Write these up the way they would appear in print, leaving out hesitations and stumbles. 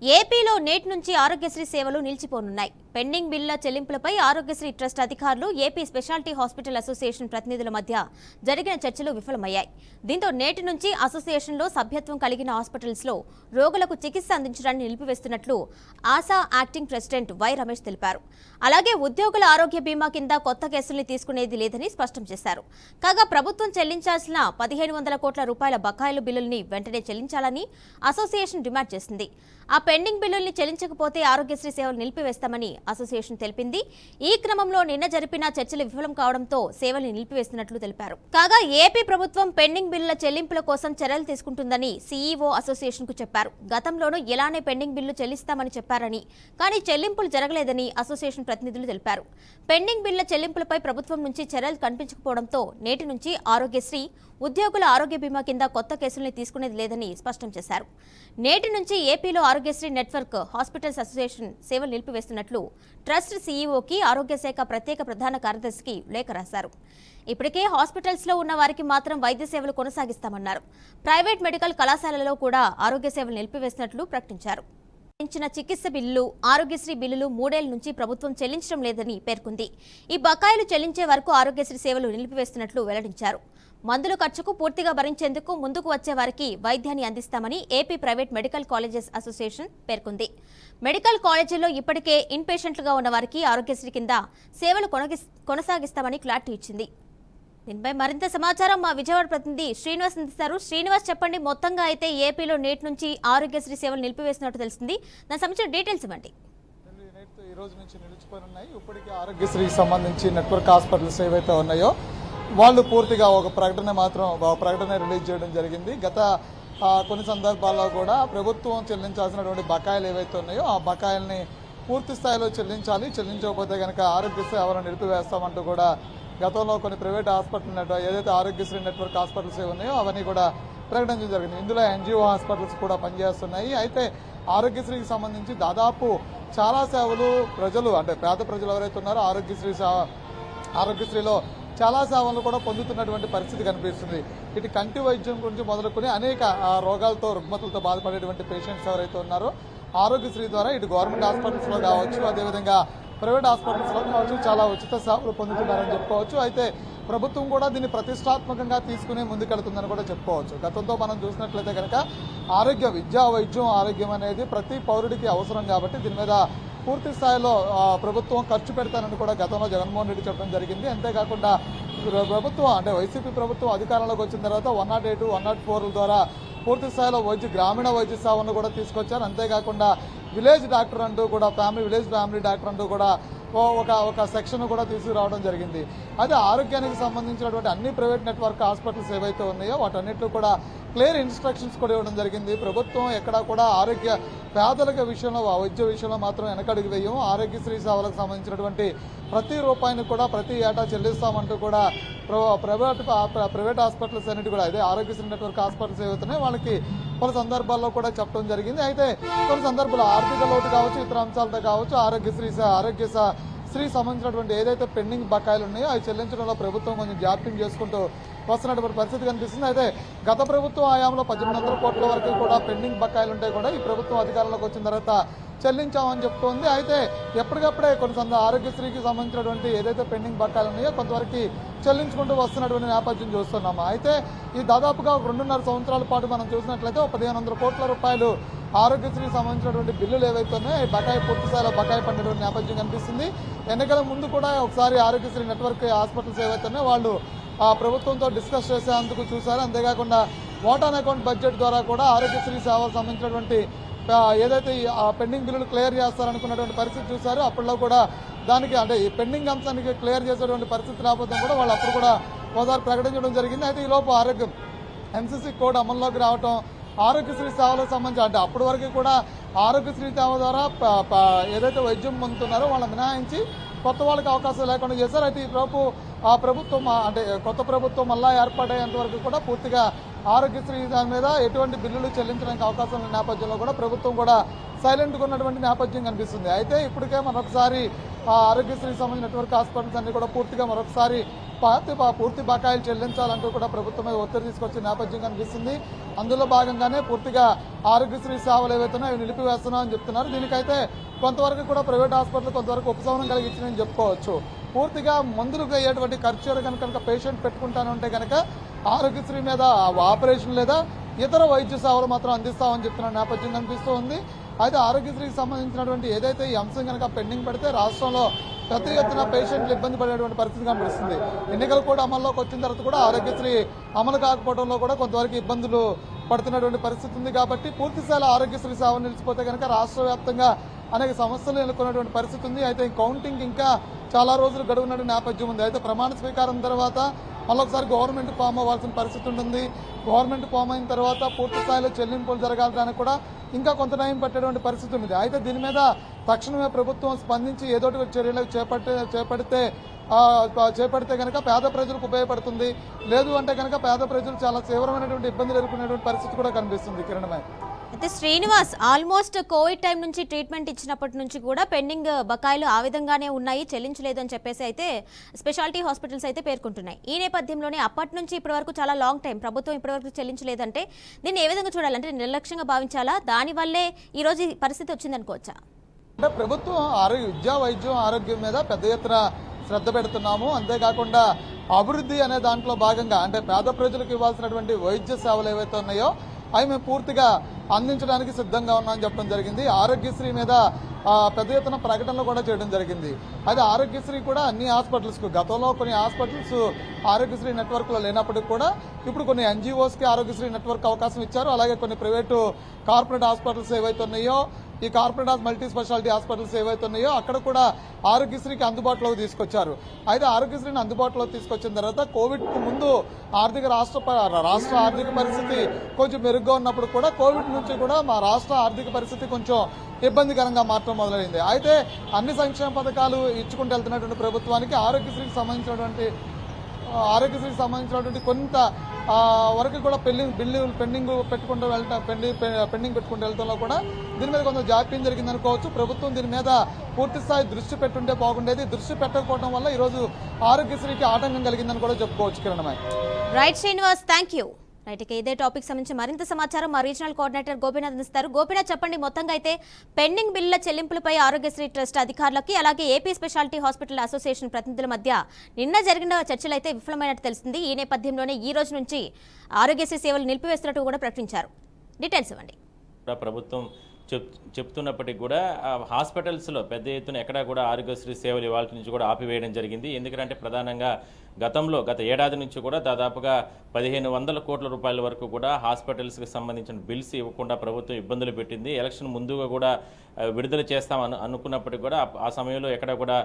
ఏపీలో నేటి నుంచి ఆరోగ్యశ్రీ సేవలు నిలిచిపోనున్నాయి. పెండింగ్ బిల్లుల చెల్లింపులపై ఆరోగ్యశ్రీ ట్రస్ట్ అధికారులు, ఏపీ స్పెషాలిటీ హాస్పిటల్ అసోసియేషన్ ప్రతినిధుల మధ్య జరిగిన చర్చలు విఫలమయ్యాయి. దీంతో నేటి నుంచి అసోసియేషన్లో సభ్యత్వం కలిగిన హాస్పిటల్స్లో రోగులకు చికిత్స అందించడాన్ని నిలిపివేస్తున్నట్లు Asha acting president Y Ramesh తెలిపారు. అలాగే ఉద్యోగుల ఆరోగ్య బీమా కింద కొత్త కేసుల్ని తీసుకునేది లేదని స్పష్టం చేశారు. కాగా ప్రభుత్వం చెల్లించాల్సిన 1500 కోట్ల రూపాయల బకాయిల బిల్లుల్ని వెంటనే చెల్లించాలని అసోసియేషన్ డిమాండ్ చేసింది. ఆ పెండింగ్ బిల్లుల్ని చెల్లించకపోతే ఆరోగ్యశ్రీ సేవలు నిలిపివేస్తామని అసోసియేషన్ తెలిపింది. ఈ క్రమంలో నిన్న జరిపిన చర్చలు విఫలం కావడంతో సేవల్ని నిలిపివేస్తున్నట్లు తెలిపారు. కాగా ఏపీ ప్రభుత్వం పెండింగ్ బిల్లుల చెల్లింపుల కోసం చర్యలు తీసుకుంటుందని సీఈఓ అసోసియేషన్ కు చెప్పారు. గతంలోనూ ఇలానే పెండింగ్ బిల్లు చెల్లిస్తామని చెప్పారని, కానీ చెల్లింపులు జరగలేదని అసోసియేషన్ ప్రతినిధులు తెలిపారు. పెండింగ్ బిల్లుల చెల్లింపులపై ప్రభుత్వం నుంచి చర్యలు కనిపించకపోవడంతో నేటి నుంచి ఆరోగ్యశ్రీ, ఉద్యోగుల ఆరోగ్య బీమా కింద కొత్త కేసుల్ని తీసుకునేది లేదని స్పష్టం చేశారు. నేటి నుంచి ఏపీలో ఆరోగ్యశ్రీ నెట్వర్క్ హాస్పిటల్స్ అసోసియేషన్ సేవలు నిలిపివేస్తున్నట్లు ట్రస్ట్ సీఈఓకి ఆరోగ్య శాఖ ప్రత్యేక ప్రధాన కార్యదర్శికి లేఖ రాశారు. ఇప్పటికే హాస్పిటల్స్లో ఉన్న వారికి మాత్రం వైద్య సేవలు కొనసాగిస్తామన్నారు. ప్రైవేట్ మెడికల్ కళాశాలలలో కూడా ఆరోగ్య సేవలు నిలిపివేసినట్లు ప్రకటించారు. చికిత్స బిల్లులు, ఆరోగ్యశ్రీ బిల్లులు 3 ఏళ్ల నుంచి ప్రభుత్వం చెల్లించడం లేదని పేర్కొంది. ఈ బకాయిలు చెల్లించే వరకు ఆరోగ్యశ్రీ సేవలు నిలిపివేస్తున్నట్లు వెల్లడించారు. మందుల ఖర్చుకు పూర్తిగా భరించేందుకు ముందుకు వచ్చే వారికి వైద్యాన్ని అందిస్తామని AP private medical colleges association పేర్కొంది. మెడికల్ కాలేజీల్లో ఇప్పటికే ఇన్ పేషెంట్లుగా ఉన్న వారికి ఆరోగ్యశ్రీ కింద సేవలు కొనసాగిస్తామని క్లారిటీ ఇచ్చింది. దీనిపై మరింత సమాచారం మా విజయవాడ ప్రతినిధి శ్రీనివాస్ అందిస్తారు. శ్రీనివాస్, చెప్పండి, మొత్తంగా అయితే ఏపీలో నేటి నుంచి ఆరోగ్యశ్రీ సేవలు నిలిపివేసినట్టు తెలిసింది. దానికి సంబంధించిన డీటెయిల్స్ ఇవ్వండి. ఈ రోజు నుంచి నిలిచిపోనున్నాయి. ఇప్పటికీ ఆరోగ్యశ్రీకి సంబంధించి నెట్వర్క్ హాస్పిటల్స్ ఏవైతే ఉన్నాయో వాళ్ళు పూర్తిగా ఒక ప్రకటన రిలీజ్ చేయడం జరిగింది. గత కొన్ని సందర్భాల్లో కూడా ప్రభుత్వం చెల్లించాల్సినటువంటి బకాయిలు ఏవైతే ఉన్నాయో ఆ బకాయిల్ని పూర్తి స్థాయిలో చెల్లించకపోతే కనుక ఆరోగ్యశ్రీ ఎవరైనా నిలిపివేస్తామంటూ కూడా గతంలో కొన్ని ప్రైవేట్ హాస్పిటల్ ఏదైతే ఆరోగ్యశ్రీ నెట్వర్క్ హాస్పిటల్స్ ఉన్నాయో అవన్నీ కూడా ప్రకటించడం జరిగింది. ఇందులో ఎన్జిఓ హాస్పిటల్స్ కూడా పనిచేస్తున్నాయి. అయితే ఆరోగ్యశ్రీకి సంబంధించి దాదాపు చాలా సేవలు ప్రజలు, అంటే పేద ప్రజలు ఎవరైతే ఉన్నారో ఆరోగ్యశ్రీలో చాలా సేవలను కూడా పొందుతున్నటువంటి పరిస్థితి కనిపిస్తుంది. ఇటు కంటి వైద్యం గురించి మొదలుకొని అనేక రోగాలతో, రుగ్మతలతో బాధపడేటువంటి పేషెంట్స్ ఎవరైతే ఉన్నారో ఆరోగ్యశ్రీ ద్వారా ఇటు గవర్నమెంట్ హాస్పిటల్స్లో కావచ్చు, అదేవిధంగా ప్రైవేట్ హాస్పిటల్స్లో కావచ్చు చాలా ఉచిత సేవలు పొందుతున్నారని చెప్పుకోవచ్చు. అయితే ప్రభుత్వం కూడా దీన్ని ప్రతిష్టాత్మకంగా తీసుకుని ముందుకెళ్తుందని కూడా చెప్పుకోవచ్చు. గతంతో మనం చూసినట్లయితే కనుక విద్యా, వైద్యం, ఆరోగ్యం అనేది ప్రతి పౌరుడికి అవసరం కాబట్టి దీని మీద పూర్తి స్థాయిలో ప్రభుత్వం ఖర్చు పెడతానని కూడా గతంలో జగన్మోహన్ రెడ్డి చెప్పడం జరిగింది. అంతేకాకుండా ప్రభుత్వం, అంటే వైసీపీ ప్రభుత్వం అధికారంలోకి వచ్చిన తర్వాత 108, 104 ద్వారా పూర్తి స్థాయిలో గ్రామీణ వైద్య సేవలను కూడా తీసుకొచ్చారు. అంతేకాకుండా విలేజ్ డాక్టర్ అంటూ కూడా విలేజ్ ఫ్యామిలీ డాక్టర్ అంటూ కూడా ఒక సెక్షన్ కూడా తీసుకురావడం జరిగింది. అదే ఆరోగ్యానికి సంబంధించినటువంటి అన్ని ప్రైవేట్ నెట్వర్క్ హాస్పిటల్స్ ఏవైతే ఉన్నాయో వాటన్నిటిలో కూడా క్లియర్ ఇన్స్ట్రక్షన్స్ కూడా ఇవ్వడం జరిగింది. ప్రభుత్వం ఎక్కడా కూడా పేదల విషయంలో, వైద్య విషయంలో మాత్రం వెనకడుగు వేయము. ఆరోగ్యశ్రీ సేవలకు సంబంధించినటువంటి ప్రతి రూపాయిని కూడా ప్రతి ఏటా చెల్లిస్తామంటూ కూడా ప్రైవేట్ హాస్పిటల్స్ అన్నిటి కూడా అదే ఆరోగ్యశ్రీ నెట్వర్క్ హాస్పిటల్స్ ఏవైతున్నాయో వాళ్ళకి పలు సందర్భాల్లో కూడా చెప్పడం జరిగింది. అయితే కొన్ని సందర్భాల్లో ఆర్థిక లోటు కావచ్చు, ఇతర అంశాలతో కావచ్చు ఆరోగ్యశ్రీ సంబంధించినటువంటి ఏదైతే పెండింగ్ బకాయిలు ఉన్నాయో అవి చెల్లించడంలో ప్రభుత్వం కొంచెం జాప్యం చేసుకుంటూ వస్తున్నటువంటి పరిస్థితి కనిపిస్తుంది. అయితే గత ప్రభుత్వం హయాంలో 1800 కోట్ల వరకు కూడా పెండింగ్ బకాయిలు ఉంటే కూడా ఈ ప్రభుత్వం అధికారంలోకి వచ్చిన తర్వాత చెల్లించామని చెప్తోంది. అయితే ఎప్పటికప్పుడే కొన్ని ఆరోగ్యశ్రీకి సంబంధించినటువంటి ఏదైతే పెండింగ్ బకాయిలు ఉన్నాయో కొంతవరకు చెల్లించుకుంటూ వస్తున్నటువంటి నేపథ్యం చూస్తున్నాము. అయితే ఈ దాదాపుగా 2.5 సంవత్సరాల పాటు మనం చూసినట్లయితే 1500 కోట్ల రూపాయలు ఆరోగ్యశ్రీకి సంబంధించినటువంటి బిల్లులు ఏవైతే ఉన్నాయో ఈ బకాయి పూర్తి స్థాయిలో బకాయి పడినటువంటి నేపథ్యం కనిపిస్తుంది. ఎన్నికల ముందు కూడా ఒకసారి ఆరోగ్యశ్రీ నెట్వర్క్ హాస్పిటల్స్ ఏవైతే ఉన్నాయో వాళ్ళు ప్రభుత్వంతో డిస్కస్ చేసేందుకు చూశారు. అంతేకాకుండా వాటాన్ అకౌంట్ బడ్జెట్ ద్వారా కూడా ఆరోగ్యశ్రీ సేవలకు సంబంధించినటువంటి ఏదైతే పెండింగ్ బిల్లులు క్లియర్ చేస్తారనుకున్నటువంటి పరిస్థితి చూశారు. అప్పట్లో కూడా దానికి, అంటే ఈ పెండింగ్ అంశానికి క్లియర్ చేసేటువంటి పరిస్థితి రాకపోతే కూడా వాళ్ళు అప్పుడు కూడా ఒకసారి ప్రకటించడం జరిగింది. అయితే ఈలోపు ఎన్సీసీ కోడ్ అమల్లోకి రావటం, ఆరోగ్యశ్రీ సేవలకు సంబంధించి, అంటే అప్పటి వరకు కూడా ఆరోగ్యశ్రీ సేవ ద్వారా ఏదైతే వైద్యం పొందుతున్నారో వాళ్ళని మినహాయించి కొత్త వాళ్ళకి అవకాశం లేకుండా చేశారు. అయితే ఈ ప్రభుత్వం, అంటే కొత్త ప్రభుత్వం మళ్ళా ఏర్పాటయ్యేంత వరకు కూడా పూర్తిగా ఆరోగ్యశ్రీ దాని మీద ఎటువంటి బిల్లులు చెల్లించడానికి అవకాశం ఉన్న నేపథ్యంలో కూడా ప్రభుత్వం కూడా సైలెంట్గా ఉన్నటువంటి నేపథ్యం కనిపిస్తుంది. అయితే ఇప్పటికే మరొకసారి ఆరోగ్యశ్రీకి సంబంధించిన నెట్వర్క్ హాస్పిటల్స్ అన్ని కూడా పూర్తిగా మరొకసారి పూర్తి బకాయిలు చెల్లించాలంటూ కూడా ప్రభుత్వం మీద ఒత్తిడి తీసుకొచ్చే నేపథ్యం కనిపిస్తుంది. అందులో భాగంగానే పూర్తిగా ఆరోగ్యశ్రీ సేవలు ఏవైతున్నాయో అవి నిలిపివేస్తున్నామని చెప్తున్నారు. దీనికైతే కొంతవరకు కూడా ప్రైవేట్ హాస్పిటల్ కొంతవరకు ఉపశమనం కలిగించిందని చెప్పుకోవచ్చు. పూర్తిగా మందులకు అయ్యేటువంటి ఖర్చు కనుక పేషెంట్ పెట్టుకుంటానంటే కనుక ఆరోగ్యశ్రీ మీద ఆపరేషన్ లేదా ఇతర వైద్య సేవలు మాత్రం అందిస్తామని చెప్తున్న నేపథ్యం కనిపిస్తూ ఉంది. అయితే ఆరోగ్యశ్రీకి సంబంధించినటువంటి ఏదైతే ఈ అంశం కనుక పెండింగ్ పెడితే రాష్ట్రంలో పెద్ద ఎత్తున పేషెంట్లు ఇబ్బంది పడేటువంటి పరిస్థితి కనిపిస్తుంది. ఎన్నికలు కూడా అమల్లోకి వచ్చిన తర్వాత కూడా ఆరోగ్యశ్రీ అమలు కాకపోవడంలో కూడా కొంతవరకు ఇబ్బందులు పడుతున్నటువంటి పరిస్థితి ఉంది. కాబట్టి పూర్తిస్థాయిలో ఆరోగ్యశ్రీ సేవలు నిలిచిపోతే కనుక రాష్ట్ర వ్యాప్తంగా అనేక సమస్యలు ఎదుర్కొన్నటువంటి పరిస్థితి ఉంది. అయితే ఈ కౌంటింగ్ ఇంకా చాలా రోజులు గడువున్న నేపథ్యం ఉంది. అయితే ప్రమాణ స్వీకారం తర్వాత మళ్ళొకసారి గవర్నమెంట్ ఫామ్ అవ్వాల్సిన పరిస్థితి ఉంటుంది. గవర్నమెంట్ ఫామ్ అయిన తర్వాత పూర్తి స్థాయిలో చెల్లింపులు జరగాలని కూడా ఇంకా కొంత టైం పట్టేటువంటి పరిస్థితి ఉంది. అయితే దీని మీద తక్షణమే ప్రభుత్వం స్పందించి ఏదో ఒకటి చర్యలు చేపడితే కనుక పేద ప్రజలకు ఉపయోగపడుతుంది. లేదు అంటే కనుక పేద ప్రజలు చాలా తీవ్రమైనటువంటి ఇబ్బందులు ఎదుర్కొనేటువంటి పరిస్థితి కూడా కనిపిస్తుంది. కిరణమై అయితే శ్రీనివాస్, ఆల్మోస్ట్ కోవిడ్ టైం నుంచి ట్రీట్మెంట్ ఇచ్చినప్పటి నుంచి కూడా పెండింగ్ బకాయిలు ఆ విధంగానే ఉన్నాయి, చెల్లించలేదు అని చెప్పేసి అయితే స్పెషాలిటీ హాస్పిటల్స్ అయితే పేర్కొంటున్నాయి. ఈ నేపథ్యంలోనే అప్పటి నుంచి ఇప్పటి వరకు చాలా లాంగ్ టైం ప్రభుత్వం ఇప్పటివరకు చెల్లించలేదంటే దీన్ని ఏ విధంగా చూడాలంటే నిర్లక్ష్యంగా భావించాలా? దానివల్లే ఈరోజు ఈ పరిస్థితి వచ్చిందనుకోవచ్చా? అంటే ప్రభుత్వం విద్యా వైద్యం ఆరోగ్యం మీద పెద్ద ఎత్తున శ్రద్ధ పెడుతున్నాము. అంతేకాకుండా అభివృద్ధి అనే దాంట్లో భాగంగా అంటే పేద ప్రజలకు ఇవ్వాల్సినటువంటి వైద్య సేవలు ఏవైతే ఉన్నాయో అవి మేము పూర్తిగా అందించడానికి సిద్ధంగా ఉన్నామని చెప్పడం జరిగింది. ఆరోగ్యశ్రీ మీద పెద్ద ఎత్తున ప్రకటనలు కూడా చేయడం జరిగింది. అయితే ఆరోగ్యశ్రీ కూడా అన్ని హాస్పిటల్స్కు గతంలో కొన్ని హాస్పిటల్స్ ఆరోగ్యశ్రీ నెట్వర్క్లో లేనప్పటికీ కూడా ఇప్పుడు కొన్ని ఎన్జిఓస్కి ఆరోగ్యశ్రీ నెట్వర్క్ అవకాశం ఇచ్చారు. అలాగే కొన్ని ప్రైవేటు కార్పొరేట్ హాస్పిటల్స్ ఏవైతే ఉన్నాయో ఈ కార్పొరేట్ మల్టీ స్పెషాలిటీ హాస్పిటల్స్ ఏవైతే ఉన్నాయో అక్కడ కూడా ఆరోగ్యశ్రీకి అందుబాటులోకి తీసుకొచ్చారు. అయితే ఆరోగ్యశ్రీని అందుబాటులోకి తీసుకొచ్చిన తర్వాత కోవిడ్కు ముందు రాష్ట్ర ఆర్థిక పరిస్థితి కొంచెం మెరుగ్గా ఉన్నప్పుడు కూడా కోవిడ్ నుంచి కూడా మా రాష్ట్ర ఆర్థిక పరిస్థితి కొంచెం ఇబ్బందికరంగా మారడం మొదలైంది. అయితే అన్ని సంక్షేమ పథకాలు ఇచ్చుకుంటూ వెళ్తున్నటువంటి ప్రభుత్వానికి ఆరోగ్యశ్రీకి సంబంధించినటువంటి కొంత వరకు కూడా పెండింగ్ పెట్టుకుంటూ వెళ్లడంలో కూడా దీని మీద కొంత జాప్యం జరిగిందనుకోవచ్చు. ప్రభుత్వం దీని మీద పూర్తిస్థాయి దృష్టి పెట్టుంటే బాగుండేది. దృష్టి పెట్టకపోవడం వల్ల ఈరోజు ఆరోగ్యశ్రీకి ఆటంకం కలిగిందని కూడా చెప్పుకోవచ్చు. కిరణమై right Srinivas, thank you. Right, ఇక ఇదే టాపిక్ సంబంధించి మరింత సమాచారం మా రీజనల్ కోఆర్డినేటర్ గోపీనాథ్ అందిస్తారు. గోపీనాథ్, చెప్పండి, మొత్తంగా అయితే పెండింగ్ బిల్లుల చెల్లింపులపై ఆరోగ్యశ్రీ ట్రస్ట్ అధికారులకి అలాగే ఏపీ స్పెషాలిటీ హాస్పిటల్ అసోసియేషన్ ప్రతినిధుల మధ్య నిన్న జరిగిన చర్చలు అయితే విఫలమైనట్టు తెలిసింది. ఈ నేపథ్యంలోనే ఈ రోజు నుంచి ఆరోగ్యశ్రీ సేవలు నిలిపివేస్తున్నట్టు కూడా ప్రకటించారు. డీటెయిల్స్ ఇవ్వండి. ప్రభుత్వం చెప్తున్నప్పటికీ కూడా హాస్పిటల్స్లో పెద్ద ఎత్తున ఎక్కడా కూడా ఆరోగ్యశ్రీ సేవలు ఇవాళ నుంచి కూడా ఆపివేయడం జరిగింది. ఎందుకంటే ప్రధానంగా గత ఏడాది నుంచి కూడా దాదాపుగా 1500 కోట్ల రూపాయల వరకు కూడా హాస్పిటల్స్కి సంబంధించిన బిల్స్ ఇవ్వకుండా ప్రభుత్వం ఇబ్బందులు పెట్టింది. ఎలక్షన్ ముందుగా కూడా విడుదల చేస్తామని అనుకున్నప్పటికీ కూడా ఆ సమయంలో ఎక్కడ కూడా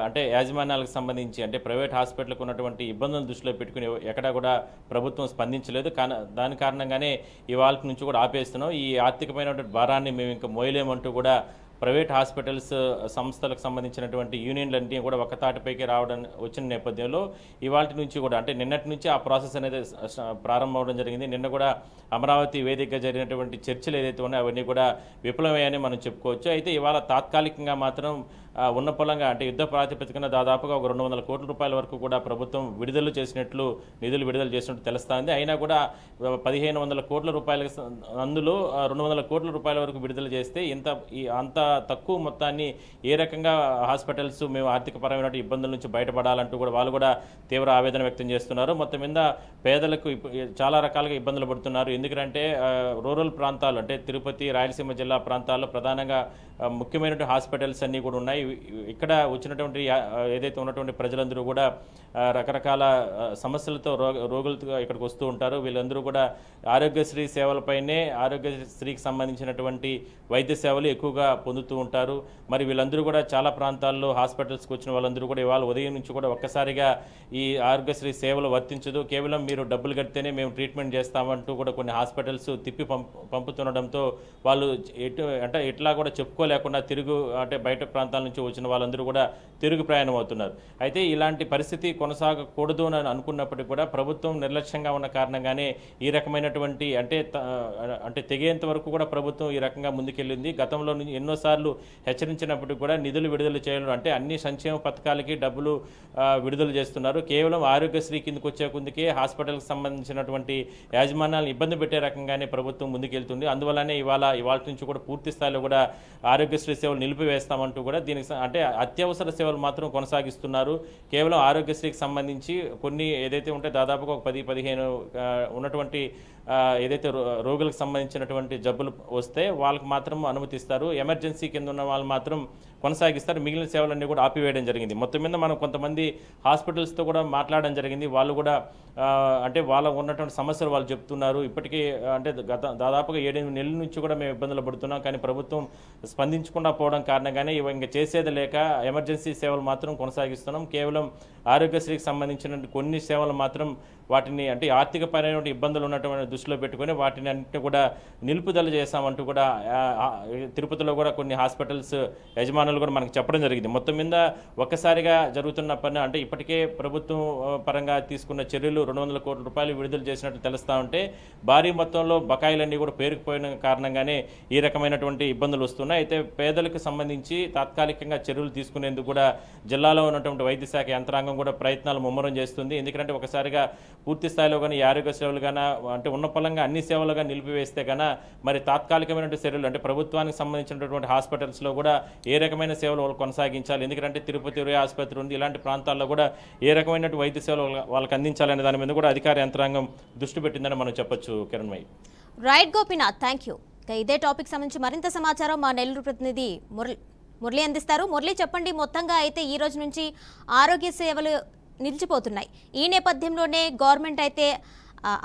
అంటే యాజమాన్యాలకు సంబంధించి అంటే ప్రైవేట్ హాస్పిటల్కి ఉన్నటువంటి ఇబ్బందులను దృష్టిలో పెట్టుకుని ఎక్కడా కూడా ప్రభుత్వం స్పందించలేదు. దాని కారణంగానే ఇవాళ నుంచి కూడా ఆపేస్తున్నాం, ఈ ఆర్థికమైనటువంటి భారాన్ని మేము ఇంకా మోయలేమంటూ కూడా ప్రైవేట్ హాస్పిటల్స్ సంస్థలకు సంబంధించినటువంటి యూనియన్లన్నీ కూడా ఒక తాటిపైకి వచ్చిన నేపథ్యంలో ఇవాళ నుంచి కూడా అంటే నిన్నటి నుంచి ఆ ప్రాసెస్ అనేది ప్రారంభం అవడం జరిగింది. నిన్న కూడా అమరావతి వేదికగా జరిగినటువంటి చర్చలు ఏదైతే ఉన్నాయో అవన్నీ కూడా విఫలమయ్యాయని మనం చెప్పుకోవచ్చు. అయితే ఇవాళ తాత్కాలికంగా మాత్రం ఉన్న పొలంగా అంటే యుద్ధ ప్రాతిపదికన దాదాపుగా ఒక 200 కోట్ల రూపాయల వరకు కూడా ప్రభుత్వం నిధులు విడుదల చేసినట్టు తెలుస్తుంది. అయినా కూడా 1500 కోట్ల రూపాయలకు అందులో 200 కోట్ల రూపాయల వరకు విడుదల చేస్తే అంత తక్కువ మొత్తాన్ని ఏ రకంగా హాస్పిటల్స్ మేము ఆర్థికపరమైన ఇబ్బందుల నుంచి బయటపడాలంటూ కూడా వాళ్ళు కూడా తీవ్ర ఆవేదన వ్యక్తం చేస్తున్నారు. మొత్తం మీద పేదలకు చాలా రకాలుగా ఇబ్బందులు పడుతున్నారు. ఎందుకంటే రూరల్ ప్రాంతాలు అంటే తిరుపతి, రాయలసీమ జిల్లా ప్రాంతాల్లో ప్రధానంగా ముఖ్యమైనటువంటి హాస్పిటల్స్ అన్నీ కూడా ఉన్నాయి. ఇక్కడ వచ్చినటువంటి ఏదైతే ఉన్నటువంటి ప్రజలందరూ కూడా రకరకాల సమస్యలతో రోగులతో ఇక్కడికి వస్తూ ఉంటారు. వీళ్ళందరూ కూడా ఆరోగ్యశ్రీ సేవలపైనే ఆరోగ్యశ్రీకి సంబంధించినటువంటి వైద్య సేవలు ఎక్కువగా పొందుతూ ఉంటారు. మరి వీళ్ళందరూ కూడా చాలా ప్రాంతాల్లో హాస్పిటల్స్కి వచ్చిన వాళ్ళందరూ కూడా ఇవాళ ఉదయం నుంచి కూడా ఒక్కసారిగా ఈ ఆరోగ్యశ్రీ సేవలు వర్తించదు, కేవలం మీరు డబ్బులు కడితేనే మేము ట్రీట్మెంట్ చేస్తామంటూ కూడా కొన్ని హాస్పిటల్స్ తిప్పి పంపుతుండడంతో వాళ్ళు ఇట్లా కూడా చెప్పుకోలేకుండా అంటే బయట ప్రాంతాల నుంచి వచ్చిన వాళ్ళందరూ కూడా తిరుగు ప్రయాణం అవుతున్నారు. అయితే ఇలాంటి పరిస్థితి కొనసాగకూడదు అని అనుకున్నప్పటికీ కూడా ప్రభుత్వం నిర్లక్ష్యంగా ఉన్న కారణంగానే ఈ రకమైనటువంటి అంటే తెగేంత వరకు కూడా ప్రభుత్వం ఈ రకంగా ముందుకెళ్ళింది. గతంలో నుంచి ఎన్నోసార్లు ఎన్నోసార్లు హెచ్చరించినప్పటికీ కూడా నిధులు విడుదల చేయడం, అంటే అన్ని సంక్షేమ పథకాలకి డబ్బులు విడుదల చేస్తున్నారు. కేవలం ఆరోగ్యశ్రీ కిందకు వచ్చే కొందుకే హాస్పిటల్కి సంబంధించినటువంటి యాజమాన్యాలను ఇబ్బంది పెట్టే రకంగానే ప్రభుత్వం ముందుకెళ్తుంది. అందువల్లనే ఇవాళ నుంచి కూడా పూర్తి స్థాయిలో కూడా ఆరోగ్యశ్రీ సేవలు నిలిపివేస్తామంటూ కూడా దీనికి అంటే అత్యవసర సేవలు మాత్రం కొనసాగిస్తున్నారు. కేవలం ఆరోగ్యశ్రీకి సంబంధించి కొన్ని ఏదైతే ఉంటే దాదాపుగా ఒక 10-15 ఉన్నటువంటి ఏదైతే రోగులకు సంబంధించినటువంటి జబ్బులు వస్తే వాళ్ళకి మాత్రం అనుమతిస్తారు. ఎమర్జెన్సీ కింద ఉన్న వాళ్ళు మాత్రం కొనసాగిస్తారు. మిగిలిన సేవలన్నీ కూడా ఆపివేయడం జరిగింది. మొత్తం మీద మనం కొంతమంది హాస్పిటల్స్తో కూడా మాట్లాడడం జరిగింది. వాళ్ళు కూడా అంటే వాళ్ళకు ఉన్నటువంటి సమస్యలు వాళ్ళు చెప్తున్నారు. ఇప్పటికీ అంటే దాదాపుగా 7-8 నెలల నుంచి కూడా మేము ఇబ్బందులు పడుతున్నాం, కానీ ప్రభుత్వం స్పందించకుండా పోవడం కారణంగానే ఇంకా చేసేది లేక ఎమర్జెన్సీ సేవలు మాత్రం కొనసాగిస్తున్నాం. కేవలం ఆరోగ్యశ్రీకి సంబంధించిన కొన్ని సేవలు మాత్రం వాటిని అంటే ఆర్థికపరమైన ఇబ్బందులు ఉన్నటువంటి దృష్టిలో పెట్టుకొని వాటిని అన్నింటినీ కూడా నిలుపుదల చేశామంటూ కూడా తిరుపతిలో కూడా కొన్ని హాస్పిటల్స్ యజమానులు కూడా మనకు చెప్పడం జరిగింది. మొత్తం మీద ఒక్కసారిగా జరుగుతున్న పని అంటే ఇప్పటికే ప్రభుత్వం పరంగా తీసుకున్న చర్యలు 200 కోట్ల రూపాయలు విడుదల చేసినట్టు తెలుస్తూ ఉంటే భారీ మొత్తంలో బకాయిలన్నీ కూడా పేరుకుపోయిన కారణంగానే ఈ రకమైనటువంటి ఇబ్బందులు వస్తున్నాయి. అయితే పేదలకు సంబంధించి తాత్కాలికంగా చర్యలు తీసుకునేందుకు కూడా జిల్లాలో ఉన్నటువంటి వైద్య శాఖ యంత్రాంగం కూడా ప్రయత్నాలు ముమ్మరం చేస్తుంది. ఎందుకంటే ఒకసారిగా పూర్తి స్థాయిలో కానీ ఆరోగ్య సేవలు కానీ అంటే ఉన్న పొలంగా అన్ని సేవలుగా నిలిపివేస్తే కన్నా మరి తాత్కాలికమైన చర్యలు అంటే ప్రభుత్వానికి సంబంధించినటువంటి హాస్పిటల్స్లో కూడా ఏ రకమైన సేవలు వాళ్ళు కొనసాగించాలి, ఎందుకంటే తిరుపతి ఆసుపత్రి ఉంది, ఇలాంటి ప్రాంతాల్లో కూడా ఏ రకమైన వైద్య సేవలు వాళ్ళకి అందించాలనే దాని మీద కూడా అధికార యంత్రాంగం దృష్టి పెట్టిందని మనం చెప్పొచ్చు. Kiranmayi. Right Gopinath, thank you. ఇదే టాపిక్ సంబంధించి మరింత సమాచారం మా నెల్లూరు ప్రతినిధి మురళి అందిస్తారు. మురళి, చెప్పండి, మొత్తంగా అయితే ఈ రోజు నుంచి ఆరోగ్య సేవలు నిలిచిపోతున్నాయి. ఈ నేపథ్యంలోనే గవర్నమెంట్ అయితే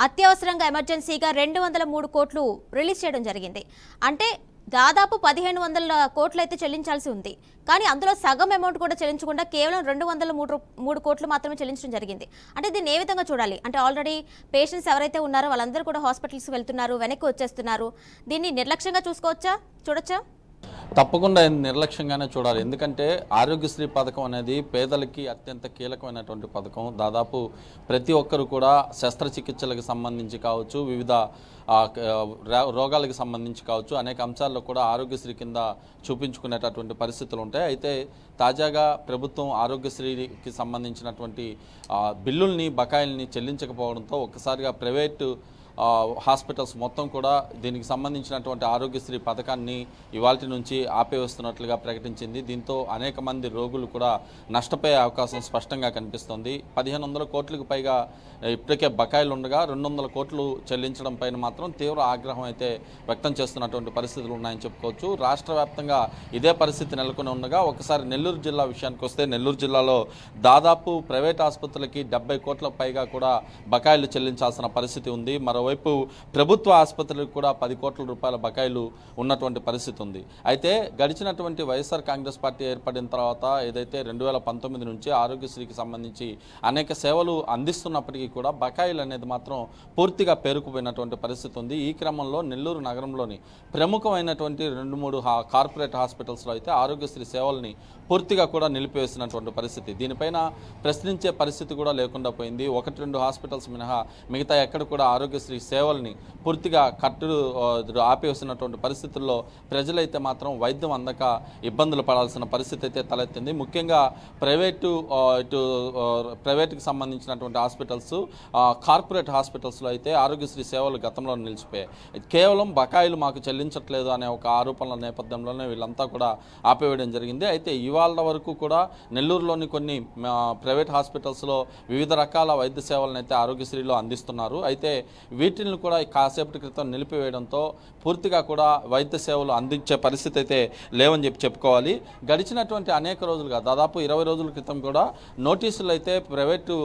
అత్యవసరంగా ఎమర్జెన్సీగా 203 కోట్లు రిలీజ్ చేయడం జరిగింది. అంటే దాదాపు 1500 కోట్లు అయితే చెల్లించాల్సి ఉంది, కానీ అందులో సగం అమౌంట్ కూడా చెల్లించకుండా కేవలం 203 కోట్లు మాత్రమే చెల్లించడం జరిగింది. అంటే దీన్ని ఏ విధంగా చూడాలి? అంటే ఆల్రెడీ పేషెంట్స్ ఎవరైతే ఉన్నారో వాళ్ళందరూ కూడా హాస్పిటల్స్కి వెళ్తున్నారు, వెనక్కి వచ్చేస్తున్నారు. దీన్ని నిర్లక్ష్యంగా చూడొచ్చా? తప్పకుండా నిర్లక్ష్యంగానే చూడాలి. ఎందుకంటే ఆరోగ్యశ్రీ పథకం అనేది పేదలకి అత్యంత కీలకమైనటువంటి పథకం. దాదాపు ప్రతి ఒక్కరు కూడా శస్త్రచికిత్సలకు సంబంధించి కావచ్చు, వివిధ రోగాలకు సంబంధించి కావచ్చు, అనేక అంశాల్లో కూడా ఆరోగ్యశ్రీ కింద చూపించుకునేటటువంటి పరిస్థితులు ఉంటాయి. అయితే తాజాగా ప్రభుత్వం ఆరోగ్యశ్రీకి సంబంధించినటువంటి బిల్లుల్ని బకాయిల్ని చెల్లించకపోవడంతో ఒక్కసారిగా ప్రైవేటు హాస్పిటల్స్ మొత్తం కూడా దీనికి సంబంధించినటువంటి ఆరోగ్యశ్రీ పథకాన్ని ఇవాల్టి నుంచి ఆపేస్తున్నట్లుగా ప్రకటించింది. దీంతో అనేక మంది రోగులు కూడా నష్టపోయే అవకాశం స్పష్టంగా కనిపిస్తోంది. 1500 కోట్లకు పైగా ఇప్పటికే బకాయిలు ఉండగా 200 కోట్లు చెల్లించడం పైన మాత్రం తీవ్ర ఆగ్రహం అయితే వ్యక్తం చేస్తున్నటువంటి పరిస్థితులు ఉన్నాయని చెప్పుకోవచ్చు. రాష్ట్ర వ్యాప్తంగా ఇదే పరిస్థితి నెలకొని ఉండగా ఒకసారి నెల్లూరు జిల్లా విషయానికి వస్తే నెల్లూరు జిల్లాలో దాదాపు ప్రైవేట్ ఆసుపత్రులకి 70 కోట్లకు పైగా కూడా బకాయిలు చెల్లించాల్సిన పరిస్థితి ఉంది. మరోవైపు ప్రభుత్వ ఆసుపత్రులకు కూడా 10 కోట్ల రూపాయల బకాయిలు ఉన్నటువంటి పరిస్థితి ఉంది. అయితే గడిచినటువంటి వైఎస్ఆర్ కాంగ్రెస్ పార్టీ ఏర్పడిన తర్వాత ఏదైతే 2019 నుంచి ఆరోగ్యశ్రీకి సంబంధించి అనేక సేవలు అందిస్తున్నప్పటికీ కూడా బకాయిలు అనేది మాత్రం పూర్తిగా పేరుకుపోయినటువంటి పరిస్థితి ఉంది. ఈ క్రమంలో నెల్లూరు నగరంలోని ప్రముఖమైనటువంటి 2-3 కార్పొరేట్ హాస్పిటల్స్లో అయితే ఆరోగ్యశ్రీ సేవల్ని పూర్తిగా కూడా నిలిపివేసినటువంటి పరిస్థితి. దీనిపైన ప్రశ్నించే పరిస్థితి కూడా లేకుండా పోయింది. 1-2 హాస్పిటల్స్ మినహా మిగతా ఎక్కడ కూడా ఆరోగ్యశ్రీ సేవల్ని పూర్తిగా ఆపేసినటువంటి పరిస్థితుల్లో ప్రజలైతే మాత్రం వైద్యం అందక ఇబ్బందులు పడాల్సిన పరిస్థితి అయితే తలెత్తింది. ముఖ్యంగా ప్రైవేట్కి సంబంధించినటువంటి హాస్పిటల్స్, కార్పొరేట్ హాస్పిటల్స్లో అయితే ఆరోగ్యశ్రీ సేవలు గతంలో నిలిచిపోయాయి. కేవలం బకాయిలు మాకు చెల్లించట్లేదు అనే ఒక ఆరోపణల నేపథ్యంలోనే వీళ్ళంతా కూడా ఆపేయడం జరిగింది. అయితే ఇవాళ వరకు కూడా నెల్లూరులోని కొన్ని ప్రైవేట్ హాస్పిటల్స్లో వివిధ రకాల వైద్య సేవలను అయితే ఆరోగ్యశ్రీలో అందిస్తున్నారు. అయితే వీటిని కూడా కాసేపటి క్రితం నిలిపివేయడంతో పూర్తిగా కూడా వైద్య సేవలు అందించే పరిస్థితి అయితే లేవని చెప్పుకోవాలి. గడిచినటువంటి అనేక రోజులుగా దాదాపు 20 రోజుల క్రితం కూడా నోటీసులు అయితే ప్రైవేటు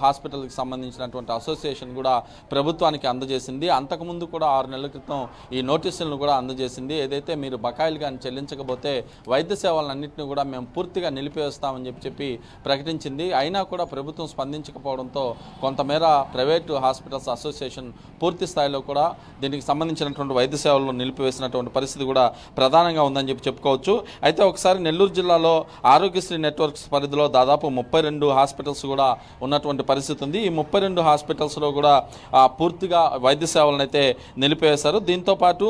హాస్పిటల్కి సంబంధించినటువంటి అసోసియేషన్ కూడా ప్రభుత్వానికి అందజేసింది. అంతకుముందు కూడా 6 నెలల క్రితం ఈ నోటీసులను కూడా అందజేసింది. ఏదైతే మీరు బకాయిలు కానీ చెల్లించకపోతే వైద్య సేవలన్నింటినీ కూడా మేము పూర్తిగా నిలిపివేస్తామని చెప్పి ప్రకటించింది. అయినా కూడా ప్రభుత్వం స్పందించకపోవడంతో కొంతమేర ప్రైవేటు హాస్పిటల్స్ అసోసియేషన్ అసోసియేషన్ పూర్తి స్థాయిలో కూడా దీనికి సంబంధించినటువంటి వైద్య సేవలను నిలిపివేసినటువంటి పరిస్థితి కూడా ప్రధానంగా ఉందని చెప్పుకోవచ్చు. అయితే ఒకసారి నెల్లూరు జిల్లాలో ఆరోగ్యశ్రీ నెట్వర్క్స్ పరిధిలో దాదాపు 32 హాస్పిటల్స్ కూడా ఉన్నటువంటి పరిస్థితి ఉంది. ఈ 32 హాస్పిటల్స్లో కూడా పూర్తిగా వైద్య సేవలను అయితే నిలిపివేశారు. దీంతో పాటు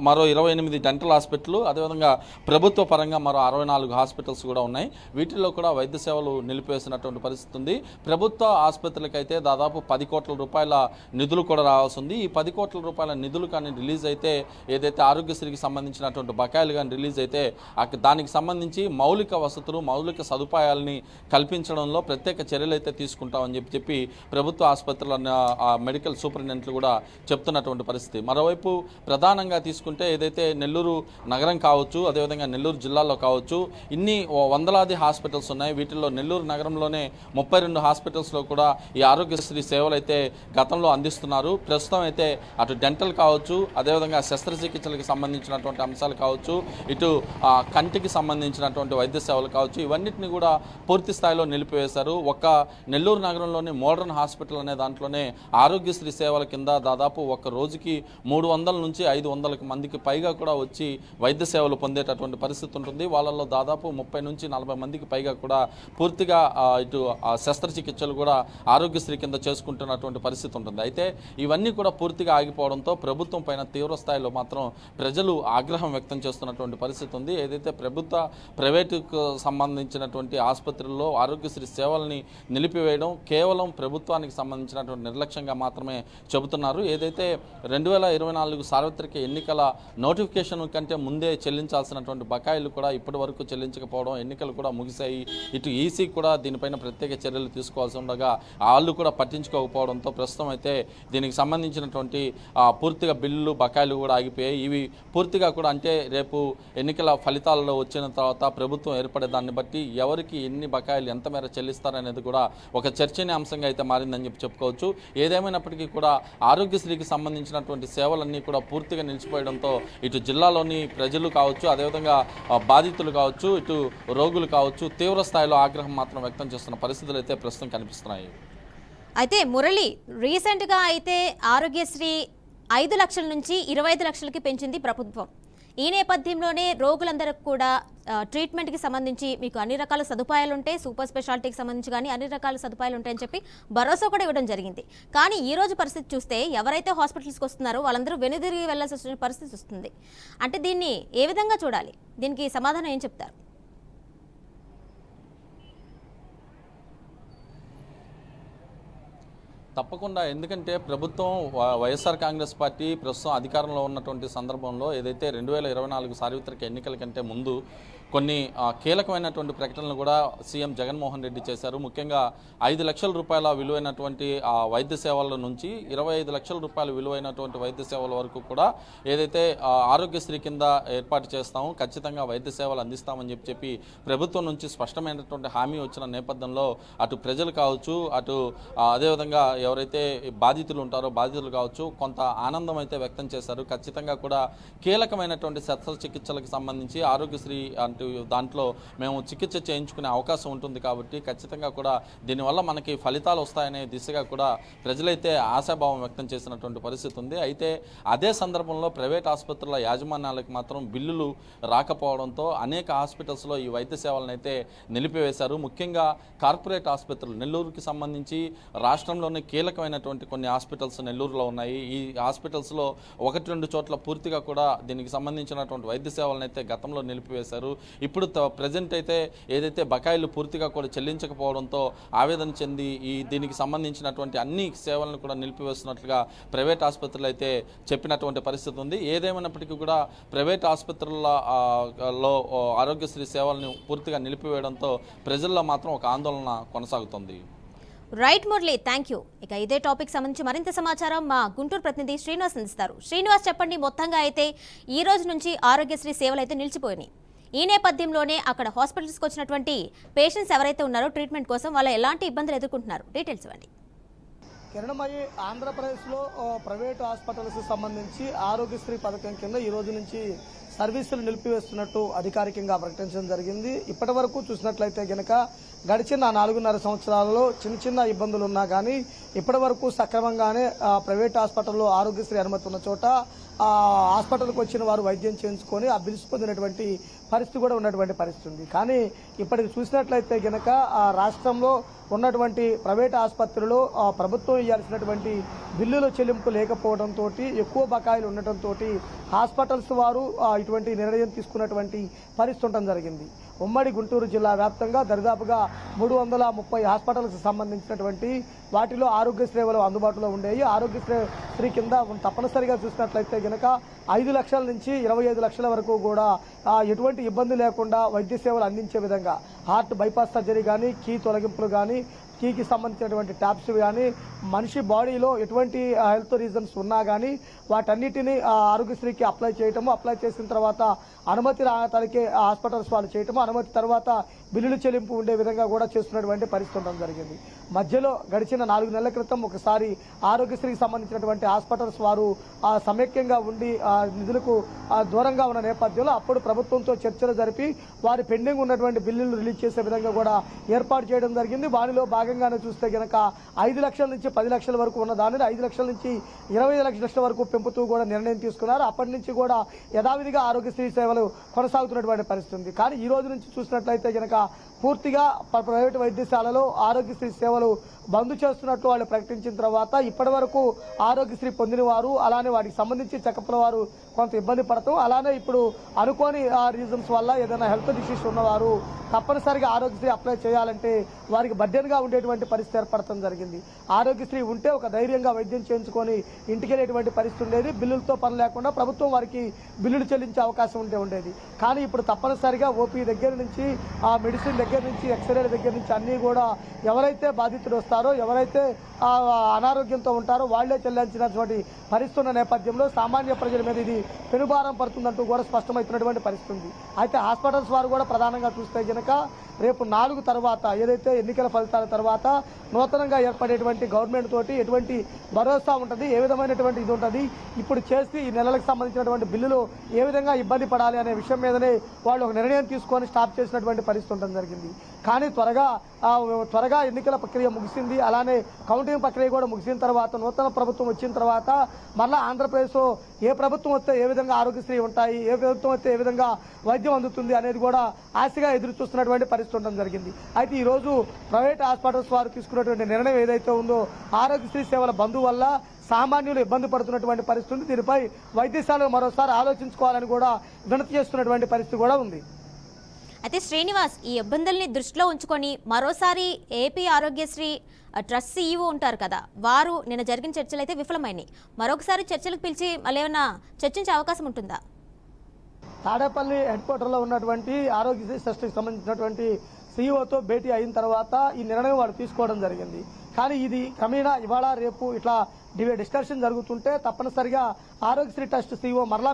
మరో 28 డెంటల్ హాస్పిటల్, అదేవిధంగా ప్రభుత్వ పరంగా మరో 64 హాస్పిటల్స్ కూడా ఉన్నాయి. వీటిల్లో కూడా వైద్య సేవలు నిలిపివేసినటువంటి పరిస్థితి ఉంది. ప్రభుత్వ ఆసుపత్రులకు అయితే దాదాపు 10 కోట్ల రూపాయల నిధులు కూడా రావాల్సి ఉంది. ఈ 10 కోట్ల రూపాయల నిధులు కానీ రిలీజ్ అయితే, ఏదైతే ఆరోగ్యశ్రీకి సంబంధించినటువంటి బకాయిలు కానీ రిలీజ్ అయితే దానికి సంబంధించి మౌలిక వసతులు, మౌలిక సదుపాయాలని కల్పించడంలో ప్రత్యేక చర్యలు అయితే తీసుకుంటామని చెప్పి ప్రభుత్వ ఆసుపత్రుల మెడికల్ సూపరింటెండెంట్లు కూడా చెప్తున్నటువంటి పరిస్థితి. మరోవైపు ప్రధానంగా తీసుకుంటే ఏదైతే నెల్లూరు నగరం కావచ్చు, అదేవిధంగా నెల్లూరు జిల్లాలో కావచ్చు, ఇన్ని వందలాది హాస్పిటల్స్ ఉన్నాయి. వీటిల్లో నెల్లూరు నగరంలోనే 32 హాస్పిటల్స్లో కూడా ఈ ఆరోగ్యశ్రీ సేవలు అయితే గతంలో అందిస్తున్నారు. ప్రస్తుతం అయితే అటు డెంటల్ కావచ్చు, అదేవిధంగా శస్త్రచికిత్సలకు సంబంధించినటువంటి అంశాలు కావచ్చు, ఇటు కంటికి సంబంధించినటువంటి వైద్య సేవలు కావచ్చు, ఇవన్నిటిని కూడా పూర్తి స్థాయిలో నిలిపివేశారు. ఒక్క నెల్లూరు నగరంలోని మోడర్న్ హాస్పిటల్ అనే దాంట్లోనే ఆరోగ్యశ్రీ సేవల కింద దాదాపు ఒక రోజుకి 300 నుంచి 500 మందికి పైగా కూడా వచ్చి వైద్య సేవలు పొందేటటువంటి పరిస్థితి ఉంటుంది. వాళ్ళల్లో దాదాపు 30 నుంచి 40 మందికి పైగా కూడా పూర్తిగా ఇటు శస్త్రచికిత్సలు కూడా ఆరోగ్యశ్రీ కింద చేసుకుంటున్నటువంటి పరిస్థితి ఉంటుంది. అయితే ఇవన్నీ కూడా పూర్తిగా ఆగిపోవడంతో ప్రభుత్వం పైన తీవ్ర స్థాయిలో మాత్రం ప్రజలు ఆగ్రహం వ్యక్తం చేస్తున్నటువంటి పరిస్థితి ఉంది. ఏదైతే ప్రైవేటుకు సంబంధించినటువంటి ఆసుపత్రుల్లో ఆరోగ్యశ్రీ సేవల్ని నిలిపివేయడం కేవలం ప్రభుత్వానికి సంబంధించినటువంటి నిర్లక్ష్యంగా మాత్రమే చెబుతున్నారు. ఏదైతే 2024 సార్వత్రిక ఎన్నికల నోటిఫికేషన్ కంటే ముందే చెల్లించాల్సినటువంటి బకాయిలు కూడా ఇప్పటి వరకు చెల్లించకపోవడం, ఎన్నికలు కూడా ముగిశాయి. ఇటు ఈసీ కూడా దీనిపైన ప్రత్యేక చర్యలు తీసుకోవాల్సి ఉండగా వాళ్ళు కూడా పట్టించుకోకపోవడంతో ప్రస్తుతం అయితే దీనికి సంబంధించినటువంటి పూర్తిగా బిల్లులు, బకాయిలు కూడా ఆగిపోయాయి. ఇవి పూర్తిగా కూడా అంటే రేపు ఎన్నికల ఫలితాలలో వచ్చిన తర్వాత ప్రభుత్వం ఏర్పడే దాన్ని బట్టి ఎవరికి ఎన్ని బకాయిలు ఎంత మేర చెల్లిస్తారనేది కూడా ఒక చర్చనీయాంశంగా అయితే మారిందని చెప్పుకోవచ్చు. ఏదేమైనప్పటికీ కూడా ఆరోగ్యశ్రీకి సంబంధించినటువంటి సేవలన్నీ కూడా పూర్తిగా నిలిచిపోయడంతో ఇటు జిల్లాలోని ప్రజలు కావచ్చు, అదేవిధంగా బాధితులు కావచ్చు, ఇటు రోగులు కావచ్చు తీవ్ర స్థాయిలో ఆగ్రహం మాత్రం వ్యక్తం చేస్తున్న పరిస్థితులు అయితే ప్రస్తుతం కనిపిస్తున్నాయి. అయితే మురళి, రీసెంట్గా అయితే ఆరోగ్యశ్రీ 5 లక్షల నుంచి 25 లక్షలకి పెంచింది ప్రభుత్వం. ఈ నేపథ్యంలోనే రోగులందరికీ కూడా ట్రీట్మెంట్కి సంబంధించి మీకు అన్ని రకాల సదుపాయాలు ఉంటాయి, సూపర్ స్పెషాలిటీకి సంబంధించి కానీ అన్ని రకాల సదుపాయాలు ఉంటాయని చెప్పి భరోసా కూడా ఇవ్వడం జరిగింది. కానీ ఈ రోజు పరిస్థితి చూస్తే ఎవరైతే హాస్పిటల్స్కి వస్తున్నారో వాళ్ళందరూ వెనుదిరిగి వెళ్లాల్సి వచ్చిన పరిస్థితి వస్తుంది. అంటే దీన్ని ఏ విధంగా చూడాలి? దీనికి సమాధానం ఏం చెప్తారు? తప్పకుండా, ఎందుకంటే ప్రభుత్వం వైఎస్ఆర్ కాంగ్రెస్ పార్టీ ప్రస్తుతం అధికారంలో ఉన్నటువంటి సందర్భంలో ఏదైతే 2024 సార్వత్రిక ఎన్నికల కంటే ముందు కొన్ని కీలకమైనటువంటి ప్రకటనలు కూడా సీఎం జగన్మోహన్ రెడ్డి చేశారు. ముఖ్యంగా 5 లక్షల రూపాయల విలువైనటువంటి వైద్య సేవల నుంచి 25 లక్షల రూపాయల విలువైనటువంటి వైద్య సేవల వరకు కూడా ఏదైతే ఆరోగ్యశ్రీ కింద ఏర్పాటు చేస్తామో ఖచ్చితంగా వైద్య సేవలు అందిస్తామని చెప్పి ప్రభుత్వం నుంచి స్పష్టమైనటువంటి హామీ వచ్చిన నేపథ్యంలో అటు ప్రజలు కావచ్చు, అటు అదేవిధంగా ఎవరైతే బాధితులు ఉంటారో బాధితులు కావచ్చు కొంత ఆనందం అయితే వ్యక్తం చేశారు. ఖచ్చితంగా కూడా కీలకమైనటువంటి శస్త్రచికిత్సలకు సంబంధించి ఆరోగ్యశ్రీ దాంట్లో మేము చికిత్స చేయించుకునే అవకాశం ఉంటుంది కాబట్టి ఖచ్చితంగా కూడా దీనివల్ల మనకి ఫలితాలు వస్తాయనే దిశగా కూడా ప్రజలైతే ఆశాభావం వ్యక్తం చేసినటువంటి పరిస్థితి ఉంది. అయితే అదే సందర్భంలో ప్రైవేట్ ఆసుపత్రుల యాజమాన్యాలకు మాత్రం బిల్లులు రాకపోవడంతో అనేక హాస్పిటల్స్లో ఈ వైద్య సేవలను అయితే నిలిపివేశారు. ముఖ్యంగా కార్పొరేట్ ఆసుపత్రులు నెల్లూరుకి సంబంధించి రాష్ట్రంలోనే కీలకమైనటువంటి కొన్ని హాస్పిటల్స్ నెల్లూరులో ఉన్నాయి. ఈ హాస్పిటల్స్లో 1-2 చోట్ల పూర్తిగా కూడా దీనికి సంబంధించినటువంటి వైద్య సేవలను అయితే గతంలో నిలిపివేశారు. ఇప్పుడు ప్రజెంట్ అయితే ఏదైతే బకాయిలు పూర్తిగా కూడా చెల్లించకపోవడంతో ఆవేదన చెంది దీనికి సంబంధించినటువంటి అన్ని సేవలను కూడా నిలిపివేస్తున్నట్లుగా ప్రైవేట్ ఆసుపత్రులు అయితే చెప్పినటువంటి పరిస్థితి ఉంది. ఏదేమైనప్పటికీ కూడా ప్రైవేట్ ఆసుపత్రులలో ఆరోగ్యశ్రీ సేవలను పూర్తిగా నిలిపివేయడంతో ప్రజల్లో మాత్రం ఒక ఆందోళన కొనసాగుతుంది. Right Murali, thank you. ఇక ఇదే టాపిక్ సంబంధించి మరింత సమాచారం మా గుంటూరు ప్రతినిధి శ్రీనివాస్ అందిస్తారు. శ్రీనివాస్, చెప్పండి, మొత్తంగా అయితే ఈ రోజు నుంచి ఆరోగ్యశ్రీ సేవలు అయితే నిలిచిపోయినాయి. ఈ నేపథ్యంలోనే అక్కడ హాస్పిటల్స్కి వచ్చినటువంటి పేషెంట్స్ ఎవరైతే ఉన్నారో ట్రీట్మెంట్ కోసం వాళ్ళు ఎలాంటి ఇబ్బందులు ఎదుర్కొంటున్నారు? డీటెయిల్స్ ఇవ్వండి. కిరణమయ్యి, ఆంధ్రప్రదేశ్లో ప్రైవేటు హాస్పిటల్స్కి సంబంధించి ఆరోగ్యశ్రీ పథకం కింద ఈ రోజు నుంచి సర్వీసులు నిలిపివేస్తున్నట్టు అధికారికంగా ప్రకటించడం జరిగింది. ఇప్పటి వరకు చూసినట్లయితే గనక గడిచిన 4.5 సంవత్సరాలలో చిన్న ఇబ్బందులు ఉన్నా కానీ ఇప్పటి వరకు సక్రమంగానే ప్రైవేట్ హాస్పిటల్లో ఆరోగ్యశ్రీ అనుమతి ఉన్న చోట హాస్పిటల్కి వచ్చిన వారు వైద్యం చేయించుకొని ఆ బిల్స్ పొందినటువంటి పరిస్థితి కూడా ఉన్నటువంటి పరిస్థితి ఉంది. కానీ ఇప్పటికి చూసినట్లయితే గనక రాష్ట్రంలో ఉన్నటువంటి ప్రైవేట్ ఆసుపత్రులు ప్రభుత్వం ఇవ్వాల్సినటువంటి బిల్లుల చెల్లింపు లేకపోవడంతో ఎక్కువ బకాయిలు ఉండటంతో హాస్పిటల్స్ వారు ఇటువంటి నిర్ణయం తీసుకున్నటువంటి పరిస్థితి ఉండడం జరిగింది. ఉమ్మడి గుంటూరు జిల్లా వ్యాప్తంగా దరిదాపుగా 330 హాస్పిటల్స్ సంబంధించినటువంటి వాటిలో ఆరోగ్య సేవలు అందుబాటులో ఉండేవి. ఆరోగ్యశ్రీ కింద తప్పనిసరిగా చూసినట్లయితే గనక 5 లక్షల నుంచి 25 లక్షల వరకు కూడా ఎటువంటి ఇబ్బంది లేకుండా వైద్య సేవలు అందించే విధంగా హార్ట్ బైపాస్ సర్జరీ కానీ, కీ తొలగింపులు కానీ, కీకి సంబంధించినటువంటి ట్యాబ్స్ కానీ, మనిషి బాడీలో ఎటువంటి హెల్త్ రీజన్స్ ఉన్నా కానీ వాటన్నిటిని ఆరోగ్యశ్రీకి అప్లై చేసిన తర్వాత అనుమతి తనకి హాస్పిటల్స్ వాళ్ళు చేయటము, అనుమతి తర్వాత బిల్లులు చెల్లింపు ఉండే విధంగా కూడా చేస్తున్నటువంటి పరిస్థితి ఉండడం జరిగింది. మధ్యలో గడిచిన 4 నెలల క్రితం ఒకసారి ఆరోగ్యశ్రీకి సంబంధించినటువంటి హాస్పిటల్స్ వారు సమైక్యంగా ఉండి నిధులకు దూరంగా ఉన్న నేపథ్యంలో అప్పుడు ప్రభుత్వంతో చర్చలు జరిపి వారి పెండింగ్ ఉన్నటువంటి బిల్లులు రిలీజ్ చేసే విధంగా కూడా ఏర్పాటు చేయడం జరిగింది. వారిలో భాగంగానే చూస్తే గనక 5 లక్షల నుంచి 10 లక్షల వరకు ఉన్న దానిని 5 లక్షల నుంచి 25 లక్షల వరకు పెంపుతూ కూడా నిర్ణయం తీసుకున్నారు. అప్పటి నుంచి కూడా యథావిధిగా ఆరోగ్యశ్రీ సేవలు కొనసాగుతున్నటువంటి పరిస్థితి ఉంది. కానీ ఈ రోజు నుంచి చూసినట్లయితే గనక పూర్తిగా ప్రైవేటు వైద్యశాలలో ఆరోగ్యశ్రీ సేవలు బంద్ చేస్తున్నట్లు వాళ్ళు ప్రకటించిన తర్వాత ఇప్పటి వరకు ఆరోగ్యశ్రీ పొందిన వారు అలానే వాటికి సంబంధించి చెకప్ల వారు కొంత ఇబ్బంది పడతాం. అలానే ఇప్పుడు అనుకోని రీజన్స్ వల్ల ఏదైనా హెల్త్ ఇష్యూస్ ఉన్నవారు తప్పనిసరిగా ఆరోగ్యశ్రీ అప్లై చేయాలంటే వారికి బడ్డెన్గా ఉండేటువంటి పరిస్థితి ఏర్పడటం జరిగింది. ఆరోగ్యశ్రీ ఉంటే ఒక ధైర్యంగా వైద్యం చేయించుకొని ఇంటికి వెళ్ళేటువంటి పరిస్థితి ఉండేది. బిల్లులతో పని లేకుండా ప్రభుత్వం వారికి బిల్లులు చెల్లించే అవకాశం ఉండేది. కానీ ఇప్పుడు తప్పనిసరిగా ఓపీ దగ్గర నుంచి మెడిసిన్ దగ్గర నుంచి ఎక్స్రేల దగ్గర నుంచి అన్నీ కూడా ఎవరైతే బాధితులు వస్తారో, ఎవరైతే అనారోగ్యంతో ఉంటారో వాళ్లే చెల్లించినటువంటి పరిస్థితి ఉన్న నేపథ్యంలో సామాన్య ప్రజల మీద ఇది పెనుభారం పడుతుందంటూ కూడా స్పష్టమవుతున్నటువంటి పరిస్థితి ఉంది. అయితే హాస్పిటల్స్ వారు కూడా ప్రధానంగా చూస్తే గనక రేపు 4 తర్వాత ఏదైతే ఎన్నికల ఫలితాల తర్వాత నూతనంగా ఏర్పడేటువంటి గవర్నమెంట్ తోటి ఎటువంటి భరోసా ఉంటుంది, ఏ విధమైనటువంటి ఇది ఉంటుంది, ఇప్పుడు చేసి ఈ నెలలకు సంబంధించినటువంటి బిల్లులు ఏ విధంగా ఇబ్బంది పడాలి అనే విషయం మీదనే వాళ్ళు ఒక నిర్ణయం తీసుకొని స్టాప్ చేసినటువంటి పరిస్థితి ఉండడం జరిగింది. కానీ త్వరగా ఎన్నికల ప్రక్రియ ముగిసింది. అలానే కౌంటింగ్ ప్రక్రియ కూడా ముగిసిన తర్వాత నూతన ప్రభుత్వం వచ్చిన తర్వాత మళ్ళా ఆంధ్రప్రదేశ్లో ఏ ప్రభుత్వం వస్తే ఏ విధంగా ఆరోగ్యశ్రీ ఉంటాయి, ఏ ప్రభుత్వం వస్తే ఏ విధంగా వైద్యం అందుతుంది అనేది కూడా ఆశగా ఎదురు చూస్తున్నటువంటి పరిస్థితి ఉండడం జరిగింది. అయితే ఈ రోజు ప్రైవేట్ హాస్పిటల్స్ వారు తీసుకున్నటువంటి నిర్ణయం ఏదైతే ఉందో ఆరోగ్యశ్రీ సేవల బంధు వల్ల సామాన్యులు ఇబ్బంది పడుతున్నటువంటి పరిస్థితి, దీనిపై వైద్యశాలలు మరోసారి ఆలోచించుకోవాలని కూడా వినతి చేస్తున్నటువంటి పరిస్థితి కూడా ఉంది. అయితే శ్రీనివాస్, ఈ ఇబ్బందుల్ని దృష్టిలో ఉంచుకొని మరోసారి ఏపీ ఆరోగ్యశ్రీ ట్రస్ట్ సీఈఓ ఉంటారు కదా, వారు నిన్న జరిగిన చర్చలు అయితే విఫలమైనాయి. మరొకసారి చర్చలకు పిలిచి మళ్ళీ ఏమైనా చర్చించే అవకాశం ఉంటుందా? తాడేపల్లి హెడ్ క్వార్టర్లో ఉన్నటువంటి ఆరోగ్యశ్రీ ట్రస్ట్కి సంబంధించినటువంటి సీఈఓతో భేటీ అయిన తర్వాత ఈ నిర్ణయం వారు తీసుకోవడం జరిగింది. కానీ ఇది క్రమేణా ఇవాళ రేపు ఇట్లా డిస్కషన్ జరుగుతుంటే తప్పనిసరిగా ఆరోగ్యశ్రీ ట్రస్ట్ సీఈఓ మరలా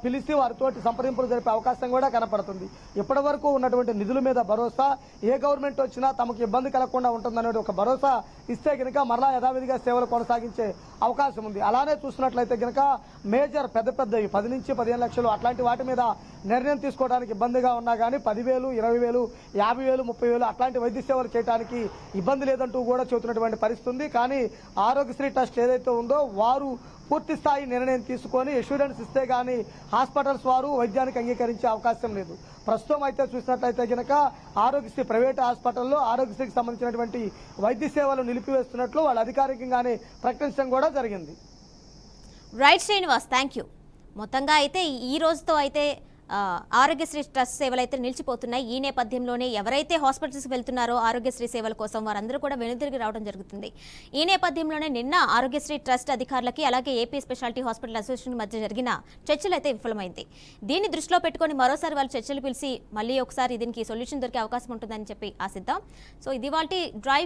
పిలిచి వారితో సంప్రదింపులు జరిపే అవకాశం కూడా కనపడుతుంది. ఇప్పటి వరకు ఉన్నటువంటి నిధుల మీద భరోసా, ఏ గవర్నమెంట్ వచ్చినా తమకు ఇబ్బంది కలగకుండా ఉంటుందనే ఒక భరోసా ఇస్తే కనుక మరలా యథావిధిగా సేవలు కొనసాగించే అవకాశం ఉంది. అలానే చూసినట్లయితే కనుక మేజర్ పెద్దవి 10 నుంచి 15 లక్షలు అట్లాంటి వాటి మీద నిర్ణయం తీసుకోవడానికి ఇబ్బందిగా ఉన్నా కానీ 10,000, 20,000, 50,000, 30,000 అట్లాంటి వైద్య సేవలు చేయడానికి ఇబ్బంది లేదంటూ కూడా చెబుతున్నటువంటి పరిస్థితి ఉంది. కానీ ఆరోగ్యశ్రీ ట్రస్ట్ ఏదైతే ఉందో వారు పూర్తి స్థాయి నిర్ణయం తీసుకొని ఎష్యూరెన్స్ ఇస్తే గానీ హాస్పిటల్స్ వారు వైద్యానికి అంగీకరించే అవకాశం లేదు. ప్రస్తుతం అయితే చూసినట్లయితే కనుక ఆరోగ్యశ్రీ ప్రైవేట్ హాస్పిటల్లో ఆరోగ్యశ్రీకి సంబంధించినటువంటి వైద్య సేవలు నిలిపివేస్తున్నట్లు వాళ్ళు అధికారికంగానే ప్రకటించడం కూడా జరిగింది. Right Srinivas, thank you. మొత్తంగా అయితే ఈ రోజుతో అయితే ఆరోగ్యశ్రీ ట్రస్ట్ సేవలు అయితే నిలిచిపోతున్నాయి. ఈ నేపథ్యంలోనే ఎవరైతే హాస్పిటల్స్కి వెళ్తున్నారో ఆరోగ్యశ్రీ సేవల కోసం వారందరూ కూడా వెనుదిరిగి రావడం జరుగుతుంది. ఈ నేపథ్యంలోనే నిన్న ఆరోగ్యశ్రీ ట్రస్ట్ అధికారులకి అలాగే ఏపీ స్పెషాలిటీ హాస్పిటల్ అసోసియేషన్ మధ్య జరిగిన చర్చలు అయితే విఫలమైంది. దీన్ని దృష్టిలో పెట్టుకొని మరోసారి వాళ్ళు చర్చలు పిలిచి మళ్ళీ ఒకసారి దీనికి సొల్యూషన్ దొరికే అవకాశం ఉంటుందని చెప్పి ఆశిద్దాం. సో ఇది వాటి డ్రైవ్